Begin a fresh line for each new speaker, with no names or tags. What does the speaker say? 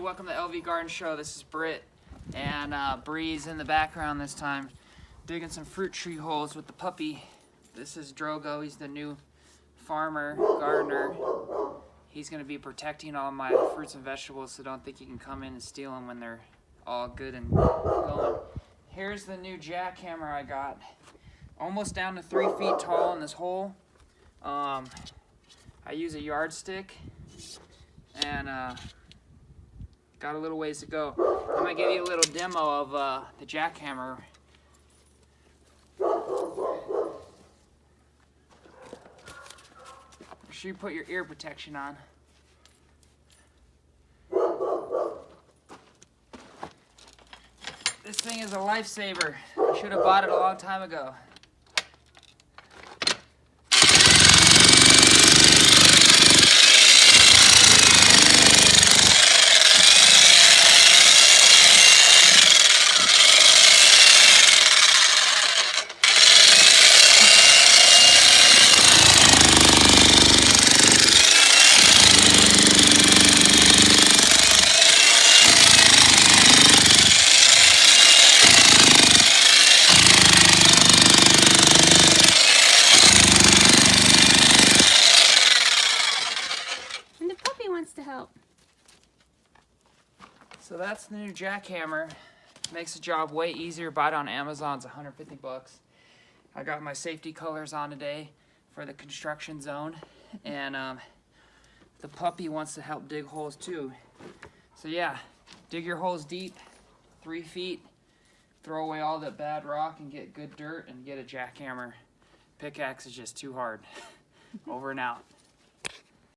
welcome to the LV Garden Show. This is Britt and Bree's in the background this time, digging some fruit tree holes with the puppy. This is Drogo. He's the new farmer, gardener. He's going to be protecting all my fruits and vegetables, so don't think you can come in and steal them when they're all good and going. Here's the new jackhammer I got. Almost down to 3 feet tall in this hole. I use a yardstick and got a little ways to go. I'm going to give you a little demo of the jackhammer. Make sure you put your ear protection on. This thing is a lifesaver. I should have bought it a long time ago.
Wants to help.
So that's the new jackhammer. Makes the job way easier. Buy it on Amazon. It's 150 bucks. I got my safety colors on today for the construction zone, and the puppy wants to help dig holes too. So yeah, dig your holes deep, 3 feet. Throw away all that bad rock and get good dirt and get a jackhammer. Pickaxe is just too hard. Over and out.